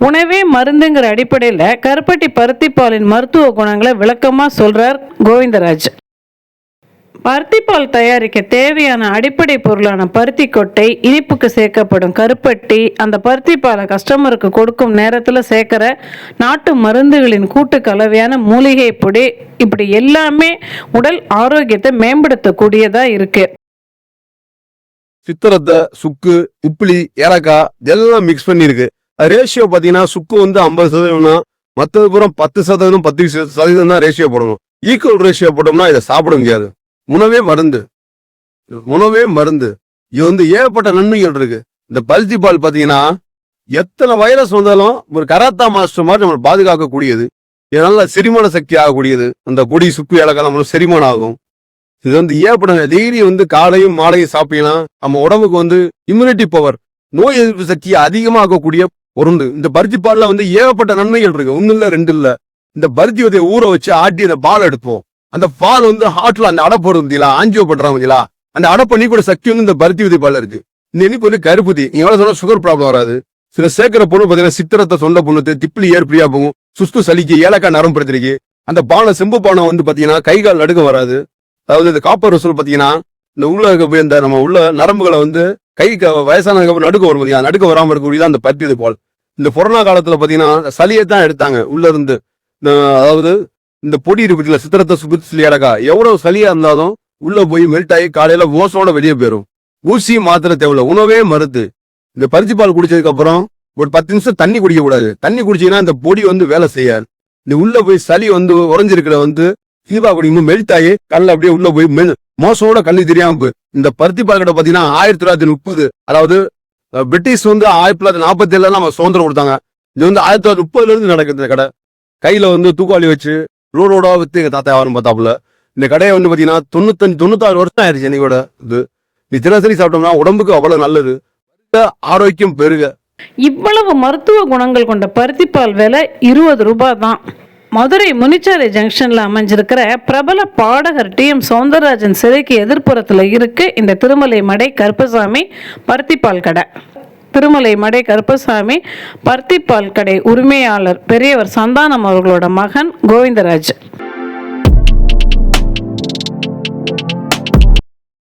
உணவே மருந்துங்கிற அடிப்படையில் கருப்பட்டி பருத்திப்பாலின் மருத்துவ குணங்களை விளக்கமாக சொல்றார் கோவிந்தராஜ். பருத்திப்பால் தயாரிக்க தேவையான அடிப்படை பொருளான பருத்தி கொட்டை, இனிப்புக்கு சேர்க்கப்படும் கருப்பட்டி, அந்த பருத்திப்பாலை கஸ்டமருக்கு கொடுக்கும் நேரத்தில் சேர்க்கிற நாட்டு மருந்துகளின் கூட்டு கலவையான மூலிகை பொடி, இப்படி எல்லாமே உடல் ஆரோக்கியத்தை மேம்படுத்தக்கூடியதா இருக்கு. சித்திரத்தை, சுக்கு, உப்புளி, ஏலக்காய் இதெல்லாம் மிக்ஸ் பண்ணிருக்கு. ரேஷியோ பார்த்தீங்கன்னா சுக்கு வந்து 50%, மற்றது பூரா 10%, 10% தான் ரேஷியோ போடணும். ஈக்குவல் ரேஷியோ போட்டோம்னா இதை சாப்பிட முடியாது. உணவே மருந்து, உணவே மருந்து. இது வந்து ஏகப்பட்ட நன்மைகள் இருக்கு. இந்த பருத்தி பால் பார்த்தீங்கன்னா எத்தனை வைரஸ் வந்தாலும் ஒரு கராத்தா மாஸ்டர் மாதிரி நம்ம பாதுகாக்கக்கூடியது. இது நல்ல செரிமான சக்தி ஆகக்கூடியது. அந்த பொடி, சுக்கு, ஏலக்காய் செரிமானம் ஆகும். இது வந்து ஏற்பட டெய்லி வந்து காலையும் மாலையும் சாப்பிடலாம். நம்ம உடம்புக்கு வந்து இம்யூனிட்டி பவர், நோய் எதிர்ப்பு சக்தியை அதிகமாக்கக்கூடிய பொருள். இந்த பருத்தி பால்ல வந்து ஏகப்பட்ட நன்மைகள் இருக்கு. ஒண்ணு இல்ல, ரெண்டு இல்ல. இந்த பருத்தி விதையை ஊற வச்சு ஆட்டி அந்த பால் எடுப்போம். அந்த பால் வந்து ஹார்ட்ல அந்த அடப்பு வரும், ஆஞ்சியோ பண்றாங்க. அந்த அடப்பு நீக்கூட சக்தி வந்து இந்த பருத்தி விதை பால் இருக்கு. இந்த இனிப்பு வந்து கருப்பதி, நீங்க எவ்வளவு சொன்னா சுகர் ப்ராப்ளம் வராது. சில சேர்க்கிற பொண்ணு பாத்தீங்கன்னா சித்திரத்தை, சொந்த பொண்ணு, திப்பிலி ஏற்பிரியா போகும், சுஸ்து சளிக்கு, ஏலக்காய் நரம் படுத்திருக்கு. அந்த பானை, செம்பு பானை வந்து பாத்தீங்கன்னா கை கால் நடுக்க வராது. அதாவது இந்த காப்பர் ரசூல் பாத்தீங்கன்னா இந்த உள்ள இருக்க இந்த நம்ம உள்ள நரம்புகளை வந்து கை வயசான நடுக்க வரும், நடுக்க வராம இருக்கக்கூடியதான் அந்த பருத்தி விதை பால். இந்த கொரோனா காலத்துல பாத்தீங்கன்னா சளியை தான் எடுத்தாங்க உள்ள இருந்து. அதாவது இந்த பொடி இருக்கு, சித்திரத்தை, சுக்கு, ஏலக்காய் எவ்வளவு சளியா இருந்தாலும் உள்ள போய் மெல்ட் ஆகி காலையில ஓசோட வெளியே போயிடும். ஊசி மாத்திரை தேவையில்ல, உணவே மருந்து. இந்த பருத்தி பால் குடிச்சதுக்கு அப்புறம் ஒரு 10 நிமிஷம் தண்ணி குடிக்க கூடாது. தண்ணி குடிச்சீங்கன்னா இந்த பொடி வந்து வேலை செய்யாது. இந்த உள்ள போய் சளி வந்து உறைஞ்சிருக்கிற வந்து கீழா குடிக்கும், மெல்ட் ஆகி கல்ல அப்படியே உள்ள போய் மோசோட கண்ணு தெரியாம போய். இந்த பருத்தி பால் கடை பாத்தீங்கன்னா 1930, அதாவது பிரிட்டிஷ் வந்து 1947 நம்ம சுதந்திரம் கொடுத்தாங்க. இது வந்து 1930 இருந்து நடக்குது. இந்த கடை கையில வந்து தூக்காளி வச்சு ரோடோட வித்து எங்க தாத்தா யாரும் பார்த்தாப்புல. இந்த கடையை வந்து பாத்தீங்கன்னா 96 வருஷம் ஆயிடுச்சு. என்னையோட இது நீ தினசரி சாப்பிட்டோம்னா உடம்புக்கு அவ்வளவு நல்லது, ஆரோக்கியம் பெருக. இவ்வளவு மருத்துவ குணங்கள் கொண்ட பருத்திப்பால் விலை 20 ரூபாய் தான். மதுரை முனிச்சாலை ஜங்ஷன்ல அமைஞ்சிருக்கிற பிரபல பாடகர் TM சௌந்தரராஜன் சிலைக்கு எதிர்ப்புறத்துல இருக்கு இந்த திருமலை மடை கருப்பசாமி பருத்திப்பால் கடை. திருமலை மடை கருப்பசாமி பருத்திப்பால் கடை உரிமையாளர் பெரியவர் சந்தானம் அவர்களோட மகன் கோவிந்தராஜ்.